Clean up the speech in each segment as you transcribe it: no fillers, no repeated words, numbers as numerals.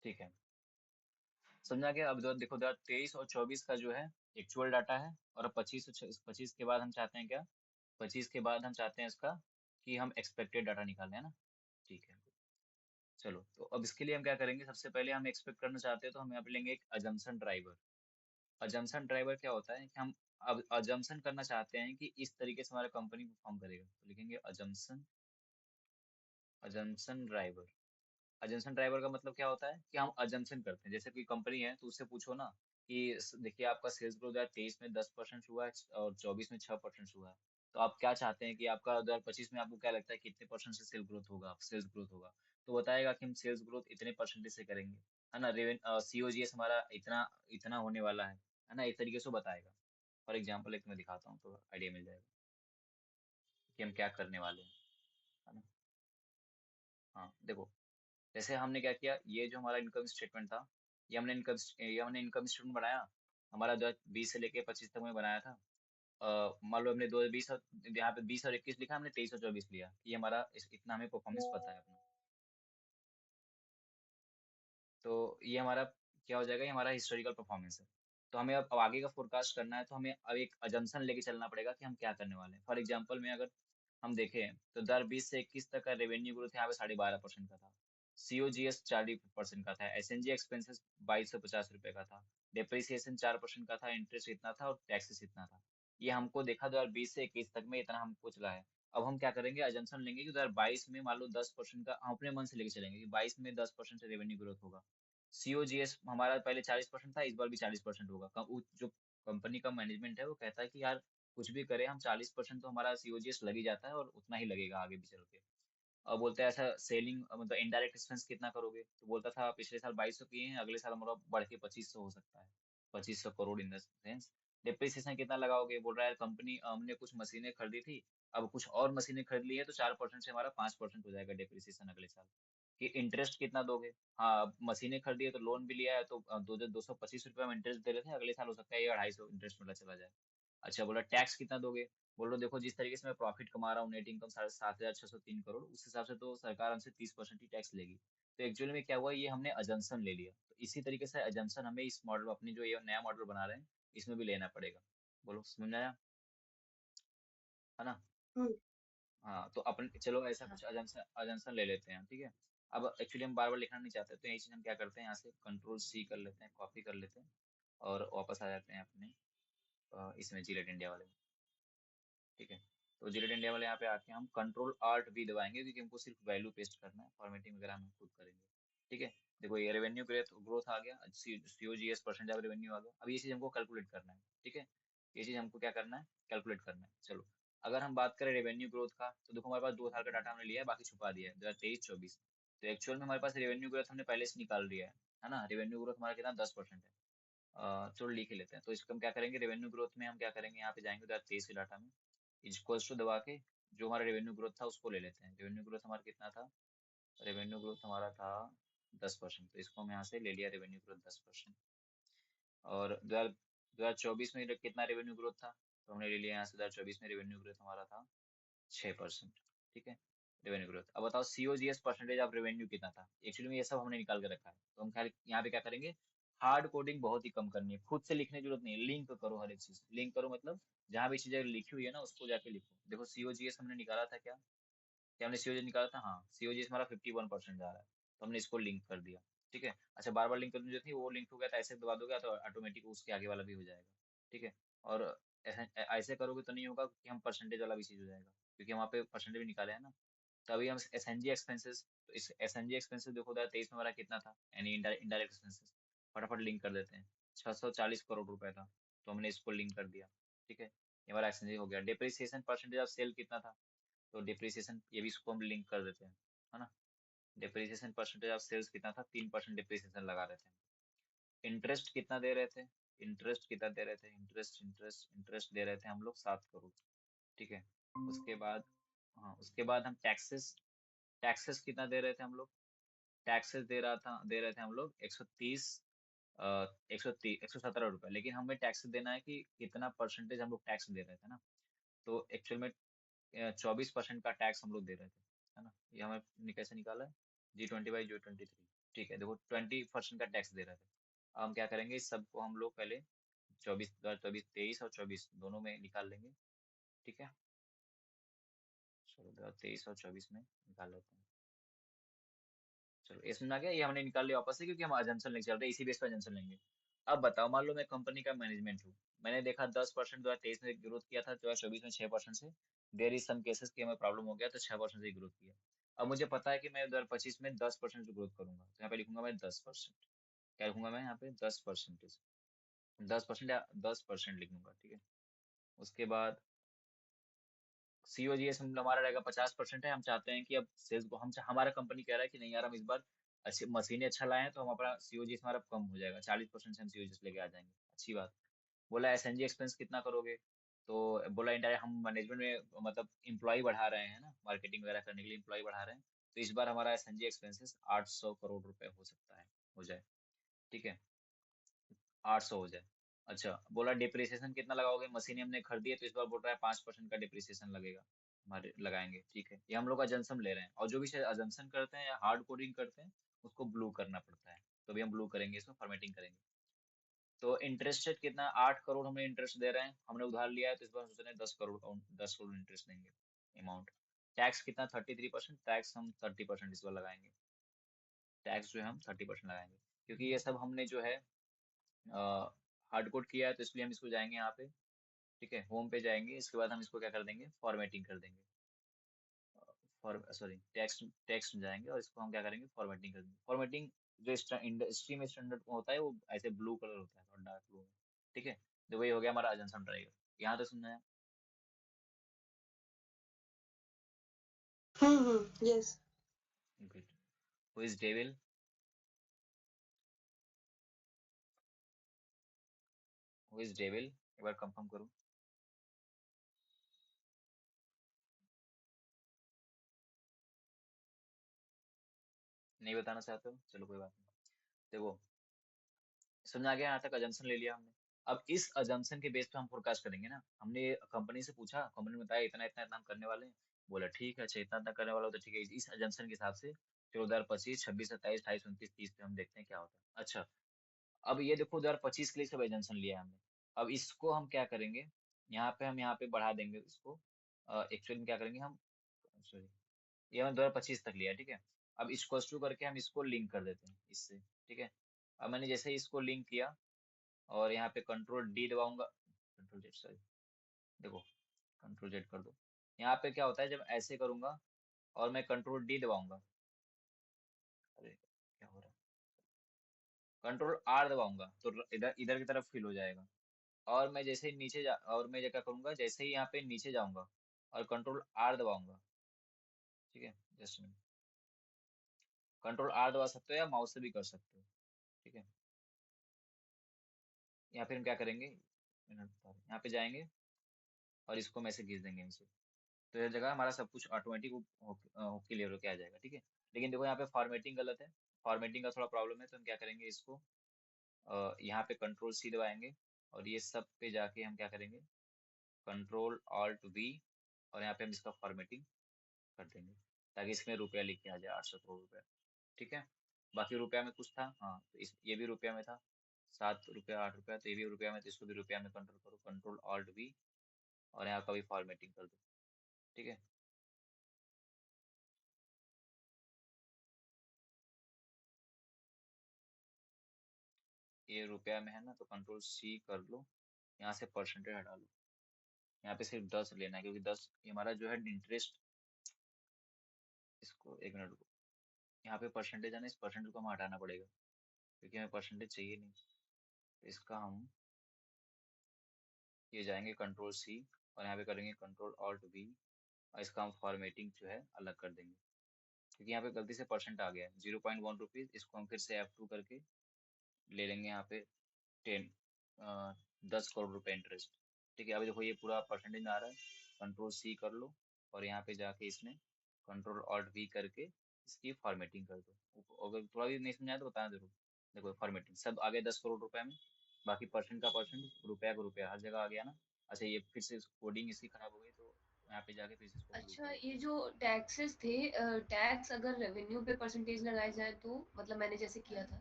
ठीक है, समझा गया। अब देखो 2023 और 24 का जो है एक्चुअल डाटा है, और अब 25 के बाद हम चाहते हैं क्या, 25 के बाद हम चाहते हैं इसका कि हम एक्सपेक्टेड डाटा निकालें, है ना। ठीक है, चलो तो अब इसके लिए हम क्या करेंगे, सबसे पहले हम एक्सपेक्ट करना चाहते हैं तो हम यहाँ पे लेंगे एक अजम्पशन ड्राइवर। अजम्पशन ड्राइवर क्या होता है कि हम अब अजम्पशन करना चाहते हैं कि इस तरीके से हमारा कंपनी परफॉर्म करेगा, तो लिखेंगे assumption, assumption driver. Assumption driver का मतलब क्या होता है कि हम अजम्पशन करते हैं, जैसे कोई कंपनी है तो उससे पूछो ना कि देखिए आपका सेल्स ग्रोथ 2023 में 10% हुआ है और 24 में 6% हुआ है, तो आप क्या चाहते हैं कि आपका 2025 में आपको क्या लगता है कितने परसेंट से सेल्स ग्रोथ होगा। तो बताएगा कि हम सेल्स ग्रोथ इतने परसेंटेज से करेंगे, है ना। रेवेन सीओजीएस हमारा इतना इतना होने वाला है ना, इस तरीके से वो बताएगा। फॉर एग्जाम्पल एक मैं दिखाता हूँ तो आइडिया मिल जाएगा कि हम क्या करने वाले हैं, है ना। हाँ देखो, जैसे हमने क्या किया, ये जो हमारा इनकम स्टेटमेंट था, ये हमने इनकम स्टेटमेंट बनाया, हमारा 2020 से लेके 25 तक में बनाया था। मान लो हमने 2020 और यहाँ पे 20 और 21 लिखा, हमने 23 और 24 लिया, ये हमारा इतना हमें परफॉर्मेंस पता है अपना। तो ये हमारा क्या हो जाएगा, ये हमारा हिस्टोरिकल परफॉर्मेंस है। तो हमें अब आगे का फोरकास्ट करना है, तो हमें अब एक अजम्पशन लेके चलना पड़ेगा कि हम क्या करने वाले हैं। फॉर एग्जाम्पल में अगर हम देखें तो 2020 से 21 तक का रेवेन्यू ग्रोथ यहाँ पे 12.5% का था, सीओजीएस 40% का था, एसएनजी एक्सपेंसेस 2250 रुपये का था, डिप्रिसिएशन 4% का था, इंटरेस्ट इतना था और टैक्सेस इतना था। ये हमको देखा 2020 से 21 तक में इतना हमको चला है। अब हम क्या करेंगे, अजम्पशन लेंगे कि 2022 में मान लो 10% का, हम अपने मन से लेके चलेंगे कि 22 में 10% से रेवेन्यू ग्रोथ होगा। सीओजीएस हमारा पहले 40% था, इस बार भी 40% होगा। जो कंपनी का मैनेजमेंट है वो कहता है कि यार कुछ भी करें हम 40% तो हमारा सीओजीएस लग ही जाता है और उतना ही लगेगा आगे भी चल के। अब बोलता है ऐसा सेलिंग मतलब इनडायरेक्ट एक्सपेंस कितना करोगे, तो बोलता था पिछले साल 2200 किए हैं, अगले साल हमारा बढ़ के 2500 हो सकता है, 2500 crore in the sense. Depreciation कितना लगाओगे, बोल रहा है कंपनी हमने कुछ मशीनें खरीदी थी, अब कुछ और मशीनें खरीद ली है, तो 4% से हमारा 5% हो जाएगा डिप्रिसिएशन अगले साल। कि इंटरेस्ट कितना दोगे, हाँ अब मशीनें खरीदी है तो लोन भी लिया है, तो 225 रुपये हम इंटरेस्ट दे रहे थे, अगले साल हो सकता है ये 250 इंटरेस्ट वाला चला जाए। अच्छा बोला टैक्स कितना दोगे, बोल रहे हो देखो जिस तरीके से मैं प्रॉफिट कमा रहा हूँ, नेट इनकम 7,603 करोड़, उस हिसाब से तो सरकार हमसे 30% ही टैक्स लेगी। तो एक्चुअली में क्या हुआ, ये हमने अजम्पशन ले लिया। तो इसी तरीके से अजम्पशन हमें इस मॉडल, अपनी जो ये नया मॉडल बना रहे हैं, इसमें भी लेना पड़ेगा। बोलो समझ में आया, है ना। हम्म। हाँ तो अपन चलो ऐसा हाँ। कुछ अजम्पशन अजम्पशन ले लेते हैं, ठीक है। अब एक्चुअली हम बार बार लिखना नहीं चाहते, तो यही चीज हम क्या करते हैं, यहाँ से कंट्रोल C कर लेते हैं, कॉपी कर लेते हैं, और वापस आ जाते हैं अपने इसमें जीलेट इंडिया वाले में। ठीक है, तो जीरो इंडिया वाले यहाँ पे आके हम कंट्रोल Alt V दबाएंगे, क्योंकि हमको सिर्फ वैल्यू पेस्ट करना है, फॉर्मेटिंग वगैरह हम खुद करेंगे। ठीक है, देखो ये रेवेन्यू ग्रोथ ग्रोथ आ गया, सीओजीएस परसेंट ऑफ रेवेन्यू आ गया। अब ये चीज हमको कैलकुलेट करना है, ठीक है। ये चीज हमको क्या करना है, कैलकुलेट करना है। चलो अगर हम बात करें रेवेन्यू ग्रोथ का, तो देखो हमारे पास 2 साल का डाटा हमने लिया है, बाकी छुपा दिया है 2023-24। तो एक्चुअल में हमारे पास रेवेन्यू ग्रोथ हमने पहले से निकाल लिया है ना। रेवेन्यू ग्रोथ हमारा कितना 10% है। चलो लिख ही लेते हैं। तो इसको हम क्या करेंगे, रेवेन्यू ग्रोथ में हम क्या करेंगे, यहाँ पे जाएंगे 2023 के डाटा में, इक्वल्स टू दबा के जो हमारा रेवेन्यू ग्रोथ था उसको ले लेते हैं। रेवेन्यू ग्रोथ हमारा कितना था, रेवेन्यू ग्रोथ हमारा था 10%, तो इसको हम यहाँ से ले लिया रेवेन्यू ग्रोथ 10%। और 2024 में कितना रेवेन्यू ग्रोथ था, तो हमने ले लिया यहाँ से 2024 में रेवेन्यू ग्रोथ हमारा था 6%। ठीक है, रेवेन्यू ग्रोथ। अब बताओ सीओजीएस परसेंटेज ऑफ रेवेन्यू कितना था। एक्चुअली में ये सब हमने निकाल के रखा है, तो हम खाली यहाँ पे क्या करेंगे, हार्ड कोडिंग बहुत ही कम करनी है, खुद से लिखने की जरूरत नहीं है, लिंक करो हर एक चीज, लिंक करो मतलब जहाँ भी चीजें लिखी हुई है ना उसको जाके लिखो। देखो सीओजीएस हमने निकाला था क्या, हमने सीओजी निकाला था, हाँ सीओजी हमारा 51% जा रहा है, तो हमने इसको लिंक कर दिया। ठीक है, अच्छा बार बार लिंक करने जो थी वो लिंक हो गया, तो ऐसे दबा दोगे तो ऑटोमेटिक उसके आगे वाला भी हो जाएगा। ठीक है, और ऐसे ऐसे करोगे तो नहीं होगा कि हम परसेंटेज वाला भी चीज हो जाएगा, क्योंकि हम वहाँ पे परसेंटेज भी निकाले हैं ना। तो अभी हम एसएनजी एक्सपेंसेस, तो इस एसएनजी एक्सपेंसेस देखो 2023 में हमारा कितना था, यानी इनडायरेक्ट एक्सपेंसेस, फटाफट लिंक कर देते हैं। 640 करोड़ रुपए था, तो हमने इसको लिंक कर दिया। ठीक है, ये हमारा एसएनजी हो गया। डिप्रिसिएशन परसेंटेज ऑफ सेल कितना था, तो डिप्रिसिएशन ये भी इसको हम लिंक कर देते हैं, है ना। डिप्रिसिएशन परसेंटेज ऑफ सेल्स कितना था, 3% डिप्रिसिएशन लगा रहे थे। इंटरेस्ट कितना दे रहे थे, इंटरेस्ट कितना दे रहे थे, इंटरेस्ट दे रहे थे हम लोग 7 करोड़। ठीक है, उसके बाद, हाँ उसके बाद हम टैक्सेस, टैक्सेस कितना दे रहे थे हम लोग, टैक्सेस दे रहे थे हम लोग 130, 117 रुपए। लेकिन हमें टैक्स देना है कि कितना परसेंटेज हम लोग टैक्स दे रहे थे ना, तो एक्चुअल में 24% का टैक्स हम लोग दे रहे थे, है ना। ये हमें कैसे निकाला है, G20/G23। ठीक है, देखो 20% का टैक्स दे रहे थे। अब हम क्या करेंगे, इस सबको हम लोग पहले 24 2023 और 24 दोनों में निकाल लेंगे। ठीक है, चलो 2023 और 24 में निकाल लेते हैं। चलो इसमें आ गया, ये हमने निकाल लिया वापस से, क्योंकि हम अजम्पशन लेके चल रहे हैं, इसी बेस पर अजम्पशन लेंगे। अब बताओ, मान लो मैं कंपनी का मैनेजमेंट हूँ, मैंने देखा 10% 2023 में ग्रोथ किया था, 2024 में 6% से। देर इज सम केसेस कि हमें प्रॉब्लम हो गया तो 6% से ग्रोथ किया। अब मुझे पता है कि मैं 2025 में 10% ग्रोथ करूंगा, तो यहाँ पे लिखूंगा मैं 10%। क्या लिखूंगा मैं यहाँ पे? 10%। 10% या 10% लिखूंगा, ठीक है। उसके बाद सीओजीएस हमारा रहेगा 50% है। हम चाहते हैं कि अब सेल्स को हमारा कंपनी कह रहा है कि नहीं यार, हम इस बार अच्छी मशीनें अच्छा लाए हैं, तो हम अपना सीओजीएस हमारा कम हो जाएगा, 40% से हम सीओजीएस लेके आ जाएंगे। अच्छी बात। बोला एसएनजी एक्सपेंस कितना करोगे? तो बोला इंडायरेक्ट हम मैनेजमेंट में मतलब इम्प्लॉय बढ़ा रहे हैं ना, मार्केटिंग वगैरह करने के लिए इम्प्लॉय बढ़ा रहे हैं। तो इस बार हमारा एसएनजी एक्सपेंसेस 800 करोड़ रुपए हो सकता है, हो जाए। ठीक है, 800 हो जाए। अच्छा, बोला डिप्रिसिएशन कितना लगाओगे? मशीनें हमने खरीदी है, तो इस बार बोल रहा है 5% का डिप्रिसिएशन लगेगा, हमारे लगाएंगे। ठीक है, ये हम लोग अजम्पशन ले रहे हैं, और जो भी अजम्पशन करते हैं या हार्ड कोडिंग करते हैं, उसको ब्लू करना पड़ता है। तो भी हम ब्लू करेंगे, इसमें फॉर्मेटिंग करेंगे। तो इंटरेस्ट रेट कितना? 8 करोड़ हमें इंटरेस्ट दे रहे हैं, हमने उधार लिया है, तो इस बार सोच रहे हैं 10 करोड़ का, 10 करोड़ इंटरेस्ट देंगे अमाउंट। टैक्स कितना? 33%। टैक्स हम 30% इस बार लगाएंगे। टैक्स जो है हम 30% लगाएंगे, क्योंकि ये सब हमने जो है हार्ड कोड किया है, तो इसलिए हम इसको जाएंगे यहाँ पे। ठीक है, होम पे जाएंगे, इसके बाद हम इसको क्या कर देंगे, फॉर्मेटिंग कर देंगे। फॉर सॉरी, टेक्स्ट टेक्स्ट में जाएंगे और इसको हम क्या करेंगे, फॉर्मेटिंग कर देंगे। फॉर्मेटिंग जो इंडस्ट्री में स्टैंडर्ड होता है, वो ऐसे ब्लू कलर होता है और डार्क ब्लू में। ठीक है, तो वही हो गया हमारा अजंसन ड्राइवर। यहाँ तो सुनना है। Yes. Good. Who is devil? Who is devil? एक बार कंफर्म करो। नहीं बताना चाहते हो, चलो कोई बात नहीं। देखो, समझ आ गया, यहाँ तक अजम्पशन ले लिया हमने। अब इस अजम्पशन के बेस पे हम फोरकास्ट करेंगे ना। हमने कंपनी से पूछा, कंपनी ने बताया इतना इतना इतना हम करने वाले हैं। बोला ठीक है, अच्छा इतना इतना करने वाला हो तो ठीक है, इस अजम्पशन के हिसाब से 2025 26 27 28 29 30 पे हम देखते हैं क्या होता है। अच्छा, अब ये देखो 2025 के लिए सब एजेंशन लिया है हमने। अब इसको हम क्या करेंगे, यहाँ पे बढ़ा देंगे इसको। एक्चुअली में क्या करेंगे हम, सॉरी, ये हमने 2025 तक लिया है, ठीक है। अब इसको टू करके हम इसको लिंक कर देते हैं इससे। ठीक है, अब मैंने जैसे ही इसको लिंक किया, और यहाँ पे कंट्रोल डी दबाऊंगा, कंट्रोल जेड सॉरी, देखो, कंट्रोल जेड कर दो। यहाँ पे क्या होता है जब ऐसे करूंगा और मैं कंट्रोल डी दबाऊंगा, अरे क्या हो रहा है, कंट्रोल आर दबाऊंगा तो इधर इधर की तरफ फिल हो जाएगा। और मैं जैसे ही और मैं क्या करूंगा, जैसे ही यहाँ पे नीचे जाऊंगा और कंट्रोल आर दबाऊंगा। ठीक है, जस्ट मिनट, कंट्रोल आर दबा सकते हो या माउस से भी कर सकते हो। ठीक है, यहाँ पे हम क्या करेंगे, मिनट बता रहे हैं। यहाँ पे जाएंगे और इसको मैं से खींच देंगे इनसे। तो यह जगह हमारा सब कुछ ऑटोमेटिक क्लियर होके आ जाएगा। ठीक है, लेकिन देखो यहाँ पे फॉर्मेटिंग गलत है, फॉर्मेटिंग का थोड़ा प्रॉब्लम है, तो हम क्या करेंगे इसको, यहाँ पे कंट्रोल सी दबाएंगे, और ये सब पे जाके हम क्या करेंगे, कंट्रोल ऑल्ट वी, और यहाँ पे हम इसका फॉर्मेटिंग कर देंगे, ताकि इसमें रुपया लिख के आ जाए, 800 करोड़ रुपया। ठीक है, बाकी रुपया में कुछ था, हाँ तो ये भी रुपया में था, 7 रुपया 8 रुपया, तो ये भी रुपया में, तो इसको भी रुपया में कंट्रोल करो, कंट्रोल ऑल्ट वी, और यहाँ का भी फॉर्मेटिंग कर दो। ठीक है, ये रुपया में है ना, तो कंट्रोल सी कर लो, यहाँ से परसेंटेज हटा लो। यहाँ पे सिर्फ 10 लेना है, क्योंकि 10 ये हमारा जो है इंटरेस्ट। इसको एक मिनट रुको, यहाँ पे परसेंटेज है ना, इस परसेंटेज को हमें हटाना पड़ेगा, क्योंकि हमें परसेंटेज चाहिए नहीं। तो इसका हम ये जाएंगे कंट्रोल सी, और यहाँ पे करेंगे कंट्रोल ऑल्ट वी, और इसका हम फॉर्मेटिंग जो है अलग कर देंगे, क्योंकि यहाँ पे गलती से परसेंट आ गया है, 0.1 रुपीज। इसको हम फिर से F2 करके ले लेंगे यहाँ पे 10, 10 करोड़ रुपए इंटरेस्ट। ठीक है, अभी देखो ये पूरा परसेंटेज आ रहा है, कंट्रोल सी कर लो, और यहाँ पे जाके इसमें कंट्रोल ऑल्ट वी करके इसकी फॉर्मेटिंग कर दो। अगर थोड़ा भी नहीं समझाया तो बताना जरूर। देखो फॉर्मेटिंग सब आ गया 10 करोड़ रुपए में, बाकी परसेंट का परसेंट, रुपया का रुपया, हर जगह आ गया ना। अच्छा, ये फिर से कोडिंग इसकी खराब हो गई, तो यहाँ पे जाके फिर इसको व्यू अच्छा, करो। ये जो टैक्सेस थे, टैक्स अगर रेवेन्यू पे परसेंटेज लगाए जाए तो मतलब मैंने जैसे किया था।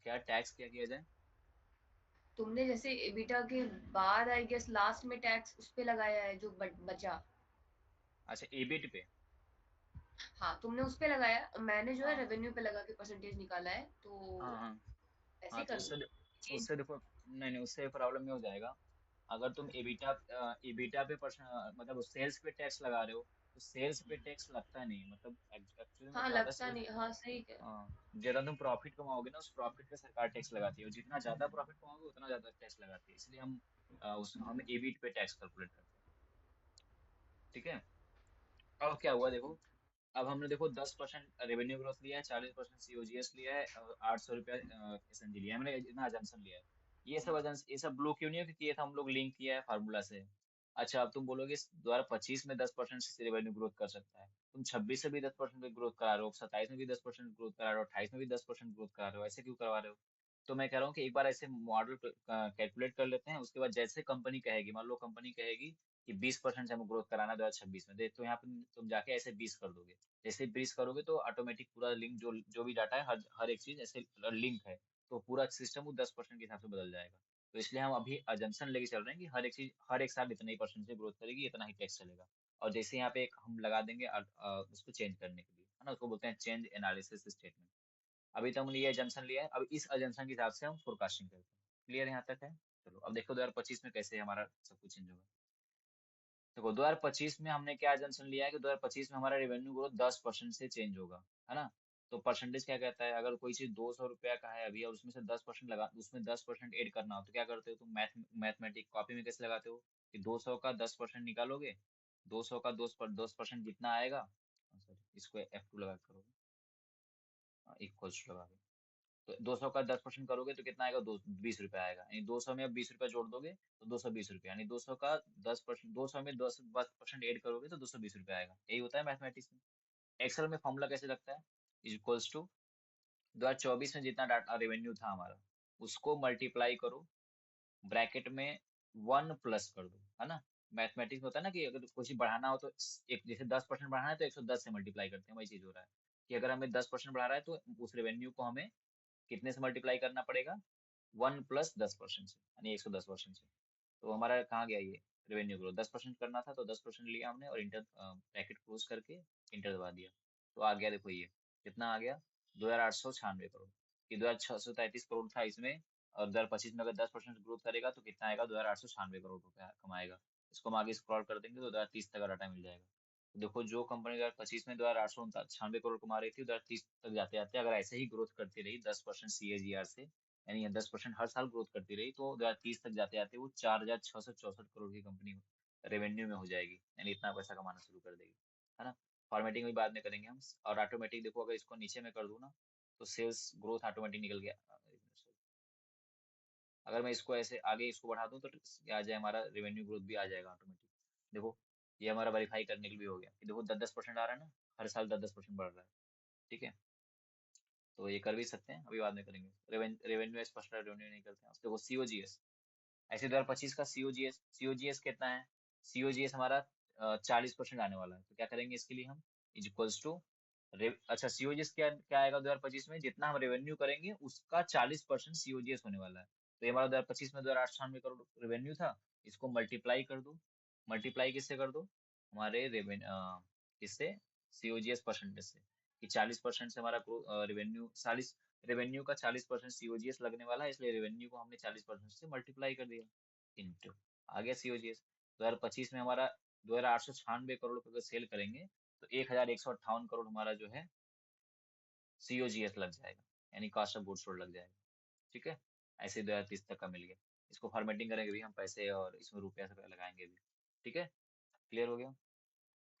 क्या टैक्स क्या किया जाए? तुमने जैसे एबिटा के बाद आई गेस लास्ट में टैक्स उस पे लगाया है जो बचा। अच्छा, एबिट पे। हाँ, तुमने उस पे लगाया, मैंने जो है हाँ रेवेन्यू पे लगा के परसेंटेज निकाला है, हाँ तो हाँ। ऐसे हाँ ही तो कर लो। ये उससे देखो, नहीं नहीं, उससे प्रॉब्लम नहीं हो जाएगा। अगर तुम एबिटा एबिटा पे मतलब सेल्स पे टैक्स लगा रहे हो, तो सेल्स पे टैक्स लगता नहीं है, मतलब एक्चुअली में हाँ, ज्यादा लगता सेल्स। नहीं, हाँ सही कह। हाँ, जितना तुम प्रॉफिट कमाओगे ना, उस प्रॉफिट पे सरकार टैक्स लगाती है, और जितना ज्यादा प्रॉफिट कमाओगे उतना ज्यादा टैक्स लगाती है, इसलिए हम एबिट पे टैक्स कैलकुलेट करते हैं। ठीक है। अब क्या हुआ देखो, अब हमने देखो 10% रेवेन्यू ग्रोथ लिया है, 40% सीओजीएस लिया है, और 800 रुपया एसएनजी लिया है, हमने इतना अजम्पशन लिया है। ये सब ब्लू क्यों नहीं किए थे हम लोग, लिंक किया है फार्मूला से। अच्छा, अब तुम बोलोगे 2025 में 10% से रेवेन्यू ग्रोथ कर सकता है, तुम 26 से भी 10% ग्रोथ करा रहे हो, 27 में भी 10% ग्रोथ करा रहे हो, 28 में भी 10% ग्रोथ करा रहे हो, ऐसे क्यों करवा रहे हो? तो मैं कह रहा हूँ कि एक बार ऐसे मॉडल कैलकुलेट कर लेते हैं, उसके बाद जैसे कंपनी कहेगी, मान लो कंपनी कहेगी कि 20% से हमें ग्रोथ कराना है 2026 में, तो यहाँ पे तुम जाके ऐसे 20 कर दोगे। जैसे 20 करोगे तो ऑटोमेटिक पूरा लिंक, जो जो भी डाटा है, हर हर एक चीज ऐसे लिंक है, तो पूरा सिस्टम वो 10% के हिसाब से बदल जाएगा। तो इसलिए हम अभी अजम्पशन लेके चल रहे हैं कि हर एक चीज हर एक साल इतने ही परसेंट से ग्रोथ करेगी, इतना ही टैक्स चलेगा। और जैसे यहाँ पे एक हम लगा देंगे उसको चेंज करने के लिए, है ना, उसको बोलते हैं चेंज एनालिसिस स्टेटमेंट। अभी तो हमने ये अजम्पशन लिया है, अब इस अजम्पशन के हिसाब से हम फोरकास्टिंग करते हैं। क्लियर यहाँ तक है? चलो अब देखो 2025 में कैसे हमारा सब कुछ चेंज होगा। देखो 2025 में हमने क्या एजम्पशन लिया है कि 2025 में हमारा रेवेन्यू ग्रोथ 10% से चेंज होगा, है ना। तो परसेंटेज क्या कहता है, अगर कोई चीज 200 रुपया का है अभी, और उसमें से 10% लगा, उसमें 10% ऐड करना हो, तो क्या करते हो तुम, मैथमेटिक कॉपी में कैसे लगाते हो कि 200 का 10% निकालोगे, 200 का 10% जितना आएगा, सॉरी इसको F2 लगा के करोगे, इक्वल्स लगा के, तो 200 का 10% करोगे तो कितना आएगा, 20 रुपया आएगा, यानी 200 में अब 20 रुपया जोड़ दोगे तो 220 रुपया, यानी 200 का 10%, 200 में 10% ऐड करोगे तो 220 रुपया आएगा। यही होता है मैथमेटिक्स में। एक्सेल में फॉर्मूला कैसे लगता है, इक्वल्स टू 2024 में जितना डाटा रेवेन्यू था हमारा, उसको मल्टीप्लाई करो, ब्रैकेट में 1 प्लस कर दो, है ना। मैथमेटिक्स में होता है ना कि अगर कुछ बढ़ाना हो तो एक, जैसे 10% बढ़ाना है तो 110 से मल्टीप्लाई करते हैं, वही चीज हो रहा है कि अगर हमें 10% बढ़ा रहा है तो उस रेवेन्यू को हमें कितने से मल्टीप्लाई करना पड़ेगा, 1 प्लस 10% से, यानी 110% से। तो हमारा कहाँ गया ये रेवेन्यू ग्रोथ, 10% करना था तो 10% लिया हमने, और इंटर ब्रैकेट क्लोज करके इंटर दबा दिया, तो आ गया देखो ये कितना आ गया, 2896 करोड़। ये 2633 करोड़ था इसमें, और 2025 में अगर 10% ग्रोथ करेगा तो कितना आएगा, 2896 करोड़ रुपया कमाएगा। इसको हम आगे स्क्रॉल कर देंगे तो 2030 तक का डाटा मिल जाएगा। तो देखो जो कंपनी 2025 में 2896 करोड़ कमा रही थी, 2030 तक जाते जाते अगर ऐसे ही ग्रोथ करती रही 10% CAGR से, यानी 10% हर साल ग्रोथ करती रही, तो 2030 तक जाते जाते वो 4664 करोड़ की कंपनी रेवेन्यू में हो जाएगी, यानी इतना पैसा कमाना शुरू कर देगी, है ना। फॉर्मेटिंग भी बाद में करेंगे हम। और ऑटोमेटिक देखो, अगर इसको नीचे में कर दूं ना, तो सेल्स ग्रोथ ऑटोमेटिक निकल गया। अगर मैं इसको ऐसे आगे इसको बढ़ा दूं तो क्या आ जाए, हमारा रेवेन्यू ग्रोथ भी आ जाएगा ऑटोमेटिक। देखो ये हमारा वेरीफाई करने के लिए भी हो गया कि देखो 10-10% आ रहा है ना, हर साल 10-10% बढ़ रहा है। ठीक है, तो ये कर भी सकते हैं, अभी बाद में करेंगे। रेवेन्यू एज फर्स्ट रेवेन्यू नहीं करते हैं। देखो सीओजीएस, ऐसे 2025 का सीओजीएस, सीओजीएस कितना है, सीओजीएस हमारा 40% आने वाला है, तो क्या करेंगे इसके लिए हम, इज इक्वल्स टू, अच्छा सीओजीएस क्या क्या आएगा 2025 में, जितना हम रेवेन्यू करेंगे उसका 40% सीओजीएस होने वाला है। तो ये हमारा 2025 में 2896 करोड़ रेवेन्यू था, इसको मल्टीप्लाई कर दो। मल्टीप्लाई किससे कर दो, हमारे किससे, सीओजीएस परसेंटेज से, कि 40% से हमारा रेवेन्यू 40, रेवेन्यू का 40% सीओजीएस लगने वाला है, इसलिए रेवेन्यू को हमने 40% से मल्टीप्लाई कर दिया, इंटू आ गया सीओजीएस। 2025 में हमारा 2896 करोड़ रुपए का सेल करेंगे, तो 1158 करोड़ हमारा जो है सीओजीएस लग जाएगा, यानी कॉस्ट ऑफ गुड्स सोल्ड लग जाएगा। ठीक है, ऐसे 2030 तक का मिल गया। इसको फॉर्मेटिंग करेंगे भी हम पैसे, और इसमें रुपया से लगाएंगे भी। ठीक है, क्लियर हो गया।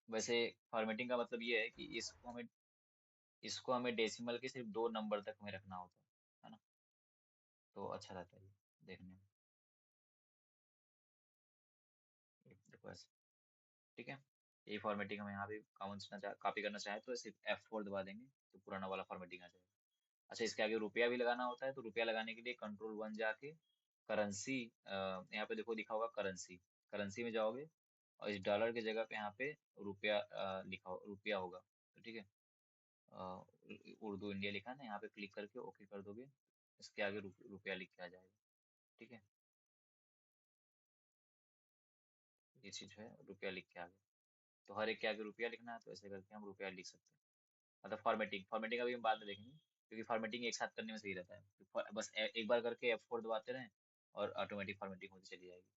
वैसे फॉर्मेटिंग का मतलब ये है कि इसको हमें डेसिमल के सिर्फ 2 नंबर तक में रखना होता है ना, तो अच्छा रहता है ये देखने में। ये देखो ऐसे, ठीक है। यही फॉर्मेटिंग हम यहाँ भी कॉपी करना चाहे तो सिर्फ F4 दबा देंगे, तो पुराना वाला फॉर्मेटिंग आ जाएगा। अच्छा, इसके आगे रुपया भी लगाना होता है, तो रुपया लगाने के लिए Ctrl 1 जाके करेंसी, यहाँ पे देखो लिखा होगा करेंसी, करेंसी में जाओगे, और इस डॉलर की जगह पे यहाँ पे रुपया रुपया होगा। तो ठीक है, उर्दू इंडिया लिखा है ना, यहाँ पे क्लिक करके ओके कर दोगे, इसके आगे रुपया लिख के आ जाएगा। ठीक है, ये चीज है, रुपया लिख के आ गया। तो हर एक के आगे रुपया लिखना है, तो ऐसे करके हम रुपया लिख सकते हैं। मतलब फॉर्मेटिंग फॉर्मेटिंग अभी हम बाद में देखेंगे, क्योंकि फॉर्मेटिंग एक साथ करने में सही रहता है। तो बस एक बार करके F4 दबाते रहें और ऑटोमेटिक फॉर्मेटिंग होती चली जाएगी।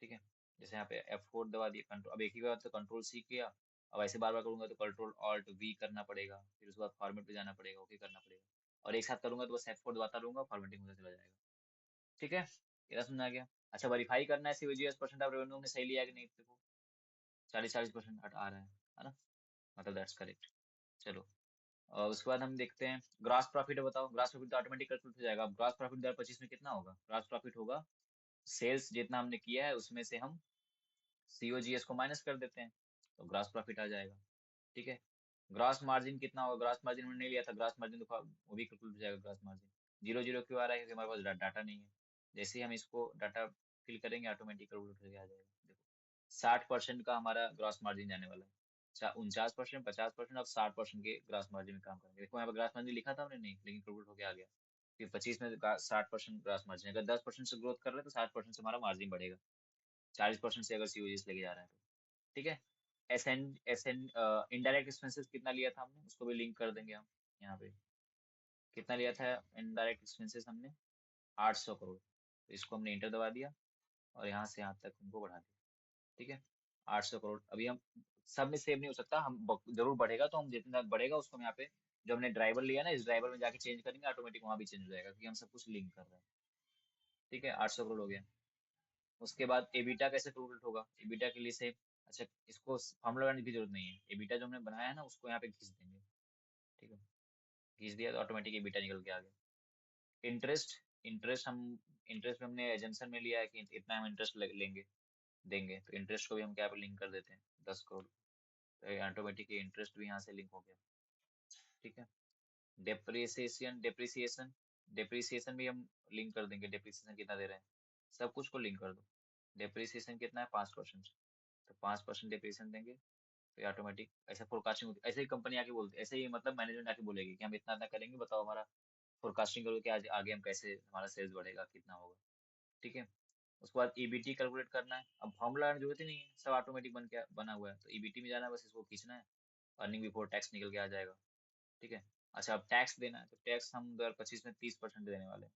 ठीक है, जैसे यहाँ पे F4 दबा दिया, कंट्रोल, अब एक ही बार तो कंट्रोल सी किया, अब ऐसे बार बार करूंगा तो कंट्रोल ऑल्ट वी करना पड़ेगा, फिर उसके बाद फॉर्मेट पे जाना पड़ेगा, ओके करना पड़ेगा। और एक साथ करूंगा तो बस F4 दबाता रहूंगा, फॉर्मेटिंग होता चला जाएगा। ठीक है, ये समझ में आ गया। अच्छा, वेरीफाई करना है सीवीजीएस परसेंट ऑफ रेवेन्यू हमने सही लिया है कि नहीं। देखो 40% हट आ रहा है ना, मतलब दैट्स करेक्ट। चलो, और उसके बाद हम देखते हैं ग्रॉस प्रॉफिट है, बताओ। ग्रॉस प्रॉफिट तो ऑटोमेटिक कैलकुलेट हो जाएगा। ग्रॉस प्रॉफिट 2025 में कितना होगा? ग्रॉस प्रॉफिट होगा सेल्स जितना हमने किया है उसमें से हम सीओजीएस को माइनस कर देते हैं, तो ग्रॉस प्रॉफिट आ जाएगा। ठीक है, ग्रॉस मार्जिन कितना होगा? ग्रॉस मार्जिन हमने नहीं लिया था, ग्रॉस मार्जिन तो वो भी कैलकुलेट हो जाएगा। ग्रॉस मार्जिन 0 0 क्यों आ रहा है? क्योंकि हमारे पास डाटा नहीं है। जैसे ही हम इसको डाटा फिल करेंगे ऑटोमेटिक कैलकुलेट हो आ जाएगा। देखो 60% का हमारा ग्रॉस मार्जिन जाने वाला है। 49%, 50%, अब 60% के ग्रॉस मार्जिन में काम करेंगे। देखो यहाँ पर ग्रॉस मार्जिन लिखा था हमने नहीं, लेकिन कैलकुलेट होके आ गया कि 25 में 60% ग्रॉस मार्जिन, अगर 10% से ग्रोथ कर रहे हैं तो 60% से हमारा मार्जिन बढ़ेगा। 40% से अगर सीओजीएस लेके जा रहे हैं तो। ठीक है, एस एन इनडायरेक्ट एक्सपेंसेस कितना लिया था हमने, उसको भी लिंक कर देंगे हम यहाँ पे। कितना लिया था इनडायरेक्ट एक्सपेंसेस हमने? 800 करोड़। तो इसको हमने इंटर दबा दिया और यहाँ से यहाँ तक उनको बढ़ा दिया। ठीक है, 800 करोड़। अभी हम सब में सेव नहीं हो सकता, हम जरूर बढ़ेगा, तो हम जितना बढ़ेगा उसको हम यहाँ पे जो हमने ड्राइवर लिया ना, इस ड्राइवर में जाके चेंज करेंगे, ऑटोमेटिक वहां भी चेंज हो जाएगा, क्योंकि हम सब कुछ लिंक कर रहे हैं। ठीक है, 800 करोड़ हो गया। उसके बाद एबिटा कैसे कैलकुलेट होगा? एबिटा के लिए से, अच्छा, इसको फॉर्मूला लगाने की जरूरत नहीं है, एबिटा जो हमने बनाया है ना उसको यहाँ पे खींच देंगे। ठीक है, खींच दिया तो ऑटोमेटिक एबिटा निकल के आ गया। इंटरेस्ट, इंटरेस्ट हम इंटरेस्ट में हमने एजेंशन में लिया है कि इतना हम इंटरेस्ट लेंगे, देंगे, तो इंटरेस्ट को भी हम क्या पे लिंक कर देते हैं, 10 करोड़। तो ऑटोमेटिक इंटरेस्ट भी यहाँ से लिंक हो गया। ठीक है, डेप्रिसिएशन, डेप्रिसिएशन भी हम लिंक कर देंगे। डेप्रिसिएशन कितना दे रहे हैं, सब कुछ को लिंक कर दो। डेप्रिसिएशन कितना है? 5%। तो 5% डिप्रेशन देंगे, तो ऑटोमेटिक ऐसे फोरकास्टिंग होती है। ऐसे ही कंपनी आके बोलती है, ऐसे ही मतलब मैनेजमेंट आके बोलेगी कि हम इतना इतना करेंगे, बताओ हमारा फोरकास्टिंग करो कि आज आगे हम कैसे, हमारा सेल्स बढ़ेगा, कितना होगा। ठीक है, उसके बाद ईबीटी कैलकुलेट करना है। अब फॉर्मूला जरूरत ही नहीं है, सब ऑटोमेटिक बना हुआ है। तो ईबीटी में जाना है, बस इसको खींचना है, अर्निंग बिफोर टैक्स निकल के आ जाएगा। ठीक है, अच्छा, अब टैक्स देना है, तो टैक्स हम 2025 में 30% देने वाले हैं।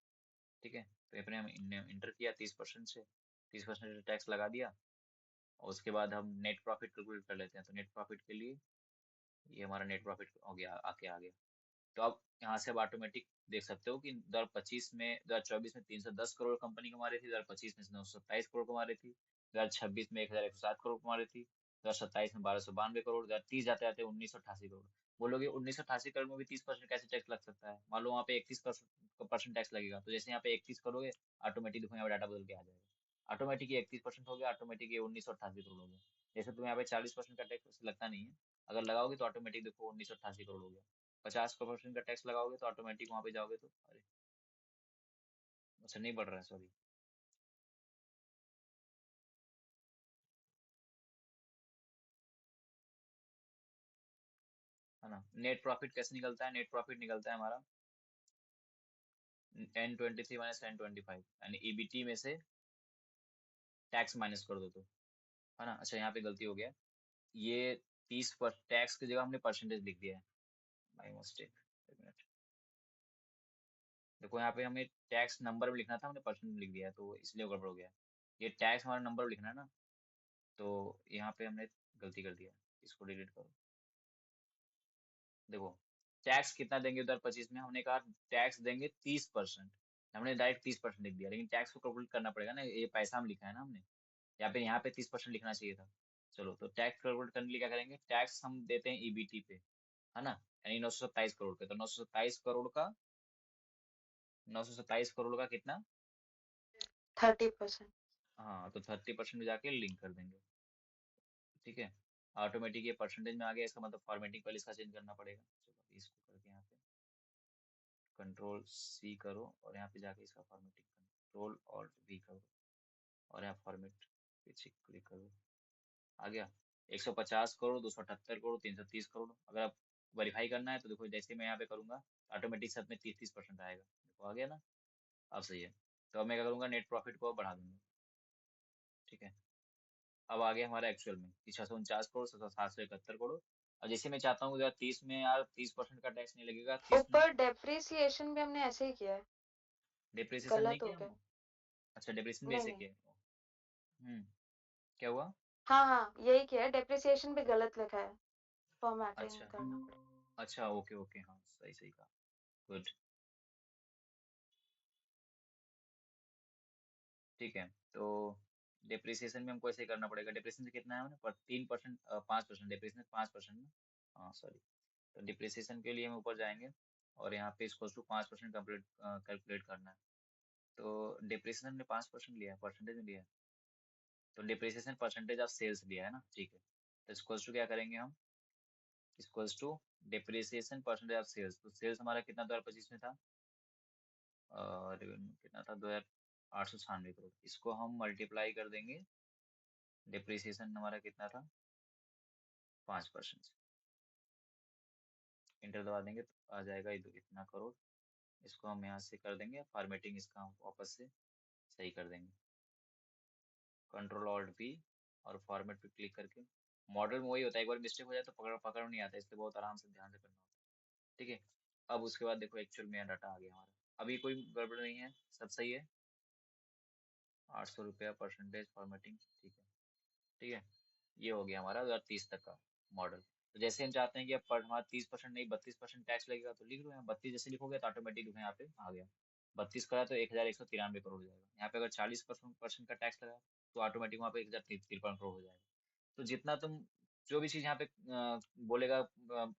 ठीक है, तो अपने हम इंटर किया 30% से, 30% टैक्स लगा दिया। और उसके बाद हम नेट प्रॉफिट कैलकुलेट कर लेते हैं। तो नेट प्रॉफिट के लिए ये हमारा नेट प्रॉफिट हो गया, आके आ गया। तो अब यहाँ से आप ऑटोमेटिक देख सकते हो कि 2025 में, 2024 में 310 करोड़ कंपनी कमा रही थी, 2025 में 927 करोड़ कमा रही थी, 2026 में 1107 करोड़ कमा रही थी, 2027 में 1292 करोड़, 2030 जाते जाते 1988 करोड़। बोलोगे 1988 करोड़ में भी 30% कैसे टैक्स लग सकता है? मान लो वहाँ पे 31% टैक्स लगेगा, तो जैसे यहाँ पे 31 करोगे, ऑटोमेटिक देखो यहाँ पे डाटा बदल के आ जाएगा। ऑटोमेटिक ये 31% हो गया, ऑटोमेटिक ये 1988 करोड़ हो गया। जैसे तुम्हें यहाँ पे 40% का टैक्स लगता नहीं है, अगर लगाओगे तो ऑटोमेटिक देखो 1988 करोड़ हो गया। 50% का टैक्स लगाओगे तो ऑटोमेटिक वहां पे जाओगे तो, अरे अच्छा नहीं बढ़ रहा है, सॉरी। है ना, नेट प्रॉफिट कैसे निकलता है? नेट प्रॉफिट निकलता है हमारा N23 माइनस N25, यानी ईबीटी में से टैक्स माइनस कर दो तो। है ना, अच्छा यहाँ पे गलती हो गया, ये 30 पर टैक्स की जगह हमने परसेंटेज लिख दिया है, माई मिस्टेक। एक मिनट, देखो यहाँ पे हमें टैक्स नंबर में लिखना था, हमने परसेंट लिख दिया है, तो इसलिए गड़बड़ हो गया। ये टैक्स हमारा नंबर में लिखना है ना, तो यहाँ पे हमने गलती कर दिया, इसको डिलीट करो। देखो टैक्स कितना देंगे 2025 में, हमने कहा टैक्स देंगे 30%, हमने डायरेक्ट 30% लिख दिया, लेकिन टैक्स को कैलकुलेट करना पड़ेगा ना, ये पैसा हम लिखा है ना हमने, यहाँ पे 30% लिखना चाहिए था। चलो, तो टैक्स कैलकुलेट करने के लिए क्या करेंगे, टैक्स हम देते हैं ईबीटी पे, है ना, यानी 927 करोड़ पे, तो 927 करोड़ का, 927 करोड़ का कितना, 30%। हाँ, तो 30% में जाके लिंक कर देंगे। ठीक है, ऑटोमेटिक ये परसेंटेज में आ गया, इसका मतलब फॉर्मेटिंग पहले इसका चेंज करना पड़ेगा। चलो अभी इसको करके यहाँ पे कंट्रोल सी करो और यहाँ पे जाके इसका फॉर्मेटिंग कंट्रोल ऑल्ट वी करो और यहाँ फॉर्मेट पे क्लिक करो। आ गया 150 करोड़, 278 करोड़, 330 करोड़। अगर आप वेरीफाई करना है तो देखो, जैसे मैं यहाँ पे करूंगा ऑटोमेटिक सब में 30-30% आएगा। देखो आ गया ना, अब सही है। तो अब मैं क्या करूंगा, नेट प्रॉफिट को अब बढ़ा दूंगा। ठीक है, अब आ गया हमारा एक्चुअल में कि 649 करोड़, 771 करोड़। और जैसे मैं चाहता हूँ यार 30 में, यार 30% का टैक्स नहीं लगेगा 30 में। ऊपर डेप्रिसिएशन भी हमने ऐसे ही किया है, डिप्रिसिएशन नहीं गलत हो किया गया। हमने। अच्छा, डिप्रिसिएशन भी नहीं ऐसे नहीं, किया है। हम्म, क्या हुआ? हाँ हाँ यही किया है, डेप्रिसिएशन भी गलत लिखा है, फॉर्मेटिंग अच्छा, करना पड़ेगा। अच्छा, ओके ओके, हाँ सही सही कहा। गुड। ठीक है, तो डिप्रिसिएशन में हमको ऐसे ही करना पड़ेगा। डिप्रिसिएशन कितना है हमने पर 3%, 5%, डिप्रिसिएशन 5% ना। हाँ सॉरी। तो डिप्रिसिएशन के लिए हम ऊपर जाएंगे और यहाँ पे इसको टू 5% कंप्लीट कैलकुलेट करना है। तो डिप्रिसिएशन ने 5% लिया है, परसेंटेज में लिया है। तो डिप्रिसिएशन परसेंटेज ऑफ सेल्स लिया है ना, ठीक है। तो इसको टू क्या करेंगे हम, इसको to depreciation percentage of sales. तो सेल्स हमारा कितना 2025 में था, रेवेन्यू कितना था, 2896 करोड़। इसको हम मल्टीप्लाई कर देंगे, डिप्रिसिएशन हमारा कितना था 5%। इंटर दबा देंगे तो आ जाएगा इतना करोड़। इसको हम यहाँ से कर देंगे फॉर्मेटिंग, इसका हम वापस से सही कर देंगे। कंट्रोल ऑल्ट वी और फॉर्मेट पे क्लिक करके। मॉडल में वही होता है, एक बार मिस्टेक हो जाए तो पकड़ पकड़ नहीं आता, इसलिए बहुत आराम से ध्यान से करना होता है। ठीक है, अब उसके बाद देखो एक्चुअल में डाटा आ गया हमारा। अभी कोई गड़बड़ नहीं है, सब सही है। 800 रुपया परसेंटेज फॉर्मेटिंग, ठीक है। ठीक है, ये हो गया हमारा 2030 तक का मॉडल। तो जैसे हम चाहते हैं कि अब पर हमारा 30% नहीं 32% टैक्स लगेगा, तो लिख लो यहाँ 32। जैसे लिखोगे तो ऑटोमेटिक यहाँ पे आ गया। 32 करा तो 1193 करोड़ हो जाएगा। यहाँ पे अगर 40% का टैक्स लगा तो ऑटोमेटिक वहाँ पे 1053 करोड़ हो जाएगा। तो जितना तुम, जो भी चीज यहाँ पे बोलेगा,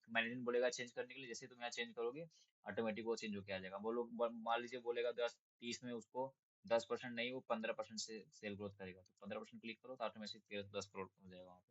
मैनेजमेंट बोलेगा चेंज करने के लिए, जैसे तुम यहाँ चेंज करोगे ऑटोमेटिक वो चेंज होके आ जाएगा। वो लोग मान लीजिए बोलेगा 10-30 में, उसको 10% नहीं, वो 15% से सेल ग्रोथ करेगा, तो 15% क्लिक करो तो ऑटोमेटिक 10 करोड़ हो जाएगा वहाँ पे।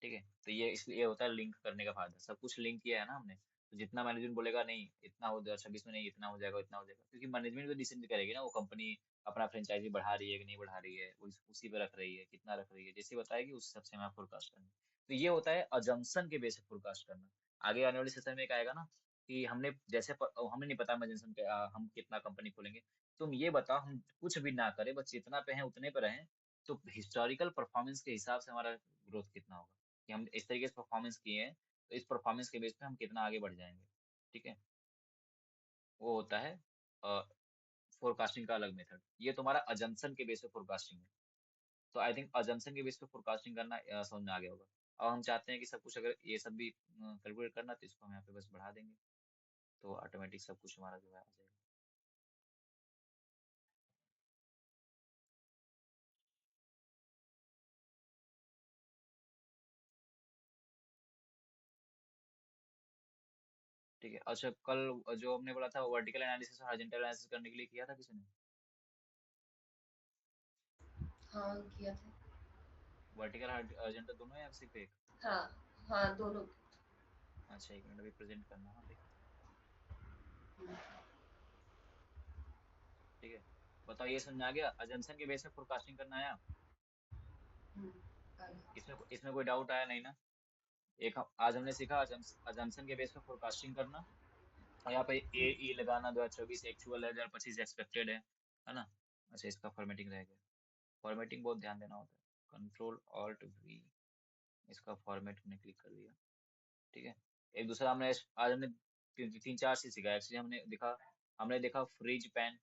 ठीक है, तो ये इसलिए होता है लिंक करने का फायदा। सब कुछ लिंक किया है ना हमने, तो जितना मैनेजमेंट बोलेगा नहीं इतना हो, 2026 में नहीं इतना हो जाएगा, इतना हो जाएगा, क्योंकि मैनेजमेंट तो डिसाइड करेगी ना वो कंपनी अपना फ्रेंचाइजी बढ़ा रही है कि नहीं बढ़ा रही है, वो उसी पे रख रही है, कितना रख रही है, जैसे बताएगी उस हिसाब से हमें फोरकास्ट करना है। तो ये होता है अजम्पशन के बेस पे फोरकास्ट करना। आगे आने वाले सेशन में एक आएगा ना कि हमने जैसे हमें नहीं पता इमेजिनेशन के हम कितना कंपनी खोलेंगे। तुम ये बताओ, हम कुछ भी ना करें, बस जितना पे हैं उतने पे रहें, तो हिस्टोरिकल परफॉर्मेंस के हिसाब से हमारा ग्रोथ कितना होगा, कि हम इस तरीके से परफॉर्मेंस किए हैं, तो इस परफॉर्मेंस के बेस पे हम कितना आगे बढ़ जाएंगे। ठीक है, वो होता है फोरकास्टिंग का अलग मेथड। ये तुम्हारा अजम्पशन के बेस पे फोरकास्टिंग है। तो आई थिंक अजम्पशन के बेस पे फोरकास्टिंग करना समझ में आ गया होगा। अब हम चाहते हैं कि सब कुछ, अगर ये सब भी कैलकुलेट करना, तो इसको हम यहाँ पे बस बढ़ा देंगे, तो ऑटोमेटिक सब कुछ हमारा जो है आ जाएगा। ठीक है, अच्छा कल जो हमने बोला था वर्टिकल एनालिसिस और हॉरिजॉन्टल एनालिसिस करने के लिए किया था किसी ने? हाँ किया था। वर्टिकल हॉरिजॉन्टल दोनों है या सिर्फ एक? हाँ हाँ दोनों। अच्छा, एक मिनट अभी प्रेजेंट करना, हाँ देखते हैं। ठीक है, बताओ ये समझ में आ गया, अजम्पशन के बेस पे फोरकास्टिंग करना आया? हम्म, आगे। इसमें कोई डाउट आया नहीं ना? आज हमने सीखा अजम्पशन के बेस पे फोरकास्टिंग करना। और यहाँ पे ए ई लगाना, 2024 एक्चुअल है, 2025 एक्सपेक्टेड है ना? अच्छा, इसका फॉर्मेटिंग रह गया। फॉर्मेटिंग बहुत ध्यान देना होता है। कंट्रोल ऑल्ट वी, इसका फॉर्मेट हमने क्लिक कर लिया। ठीक है, एक दूसरा हमने आज हमने तीन चार चीज सीखा। एक्चुअली हमने देखा फ्रीज पैन,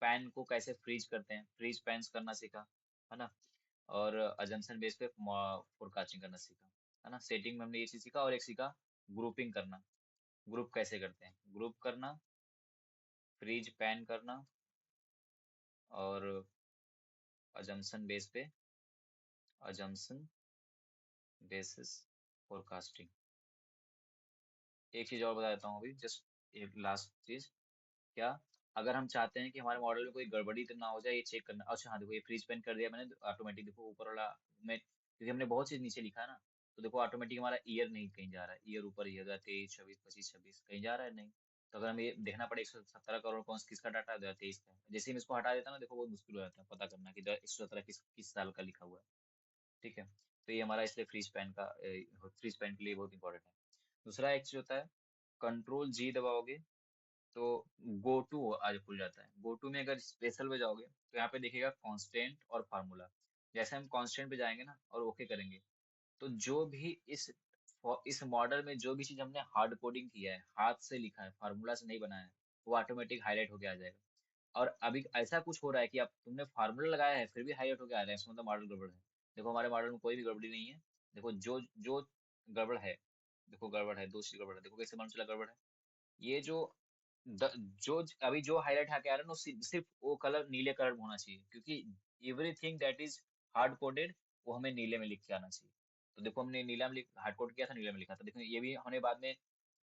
पैन को कैसे फ्रीज करते हैं, फ्रीज पैन्स करना सीखा, है ना? और अजम्पशन बेस पे फोरकास्टिंग करना सीखा, है ना? सेटिंग में हमने ये चीज सीखा, और एक सीखा ग्रुपिंग करना। ग्रुप कैसे करते हैं, ग्रुप करना, फ्रीज पैन करना, और अजम्पशन बेस पे, अजम्पशन बेसिस फोरकास्टिंग। एक चीज और बता देता हूँ अभी, जस्ट एक लास्ट चीज। क्या, अगर हम चाहते हैं कि हमारे मॉडल में कोई गड़बड़ी तो ना हो जाए, ये चेक करना। अच्छा हाँ, देखो ये फ्रीज पेन कर दिया मैंने ऑटोमेटिक, देखो ऊपर वाला में, क्योंकि हमने बहुत चीज नीचे लिखा है ना, तो देखो ऑटोमेटिक हमारा ईयर नहीं कहीं जा रहा है, ईयर ऊपर ही है, 23 24 25 26 कहीं जा रहा है नहीं। तो अगर हमें ये देखना पड़े 117 करोड़ कौन किसका डाटा है, 2023 का है। जैसे ही हम इसको हटा देता ना, देखो बहुत मुश्किल हो जाता है पता करना कि 117 किस किस साल का लिखा हुआ है। ठीक है, तो ये हमारा इसलिए फ्री स्पैन के लिए बहुत इंपॉर्टेंट है। दूसरा एक चीज होता है, कंट्रोल जी दबाओगे तो गो टू आज खुल जाता है। गो टू में अगर स्पेशल पे जाओगे तो यहाँ पे देखिएगा कांस्टेंट और फार्मूला। जैसे हम कांस्टेंट पे जाएंगे ना और ओके करेंगे, तो जो भी इस मॉडल में जो भी चीज हमने हार्ड कोडिंग किया है, हाथ से लिखा है, फार्मूला से नहीं बनाया है, वो ऑटोमेटिक हाईलाइट होके आ जाएगा। और अभी ऐसा कुछ हो रहा है कि आप तुमने फार्मूला लगाया है फिर भी हाईलाइट होके आ रहा है, इसका मतलब मॉडल गड़बड़ है। देखो हमारे मॉडल में कोई भी गड़बड़ी नहीं है। देखो जो जो गड़बड़ है, देखो गड़बड़ है, दो चीज गड़बड़ है, देखो कैसे मालूम चला गड़बड़ है। ये द, अभी जो हाईलाइट आके आ रहा है ना, सिर्फ वो कलर नीले कलर में होना चाहिए, क्योंकि everything that is hard coded वो हमें नीले में लिख के आना चाहिए। तो देखो हमने नीला में हार्ड कोड किया था, नीले में लिखा था। देखो ये भी हमने बाद में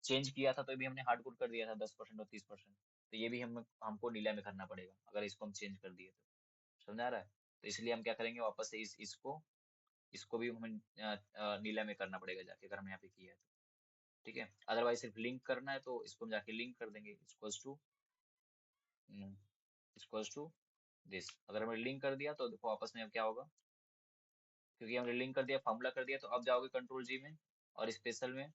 चेंज किया था, तो ये भी हमने हार्ड कोड कर दिया था 10% और 30%। तो ये भी हमको नीला में करना पड़ेगा अगर इसको हम चेंज कर दिए तो। समझ आ रहा है? तो इसलिए हम क्या करेंगे, वापस से इसको इसको भी हमें नीला में करना पड़ेगा जाके, अगर हम यहाँ पे किया है तो। ठीक है, अदरवाइज सिर्फ लिंक करना है तो इसको हम जाके लिंक कर देंगे, इक्वल्स टू दिस। अगर हमने लिंक कर दिया तो देखो आपस में अब क्या होगा, क्योंकि हमने लिंक कर दिया, फॉर्मूला कर दिया, तो अब जाओगे कंट्रोल जी में और स्पेशल में,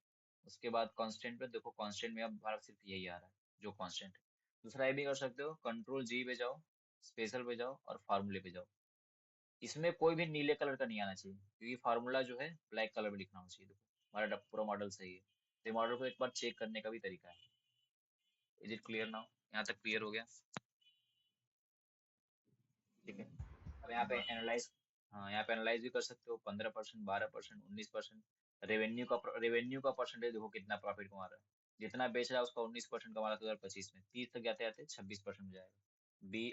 उसके बाद कांस्टेंट पे। देखो कांस्टेंट में अब हमारा सिर्फ यही आ रहा है जो कांस्टेंट है। दूसरा ये भी कर सकते हो, कंट्रोल जी पे जाओ, स्पेशल पे जाओ और फार्मूले पे जाओ। इसमें कोई भी नीले कलर का नहीं आना चाहिए, क्योंकि फार्मूला जो है ब्लैक कलर में लिखना होना चाहिए। देखो हमारा पूरा मॉडल सही है, तो मॉडल को एक बार चेक करने का भी तरीका है। Is it clear now? यहाँ तक क्लियर हो गया? ठीक है। अब यहाँ पे एनालाइज, हाँ यहाँ पे एनालाइज भी कर सकते हो। 15%, 12%, 19%। रेवेन्यू का परसेंटेज देखो कितना प्रॉफिट कमा रहा है। जितना बेच रहा है उसका 19% कमा रहा है 2025 में, 30 तक जाते जाते 26% में जाएगा।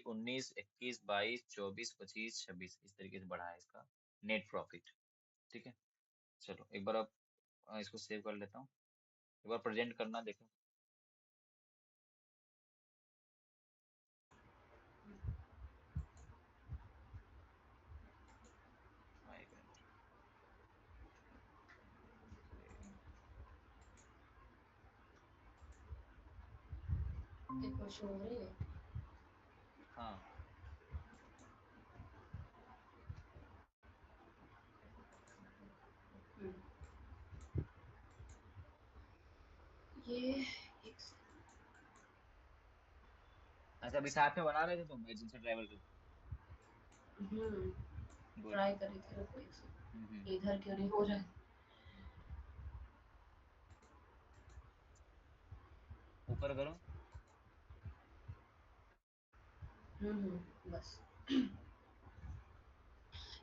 19, 21, 22, 24, 25, 26 इस तरीके से बढ़ा है इसका नेट प्रॉफिट। ठीक है। चलो एक बार अब इसको सेव कर लेता हूँ, एक बार प्रेजेंट करना देखो। हाँ, एक मिनट। देखो शो हो रही है। हाँ। हम्म, ये एक अच्छा अभी साथ में बना रहे थे तुम एजेंसी ट्रैवल के? हम्म, गुड। ट्राई करी थी, रुको एक हम्म। सेकंड, इधर क्यों नहीं हो रहा है। ऊपर करो। बस।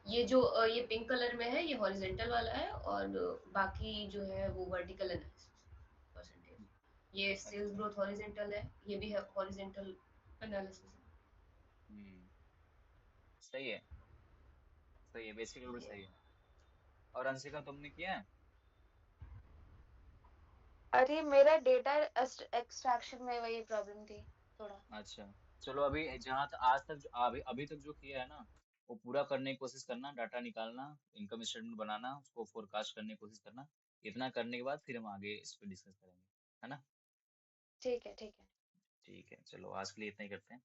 ये जो ये पिंक कलर में है ये हॉरिजेंटल वाला है, और बाकी जो है वो वर्टिकल एनालिसिस परसेंटेज। ये सेल्स अच्छा। ग्रोथ हॉरिजेंटल है, ये भी है हॉरिजेंटल एनालिसिस हम्म। सही है, सही है, बेसिक लेवल है। सही है। और अंशिका तुमने किया है? अरे मेरा डेटा एक्सट्रैक्शन में वही प्रॉब्लम थी थोड़ा। अच्छा। चलो अभी जहाँ तक आज तक अभी अभी तक जो किया है ना, वो पूरा करने की कोशिश करना। डाटा निकालना, इनकम स्टेटमेंट बनाना, उसको फोरकास्ट करने की कोशिश करना। इतना करने के बाद फिर हम आगे इस पर डिस्कस करेंगे, है ना? ठीक है ठीक है। ठीक है, चलो आज के लिए इतना ही करते हैं।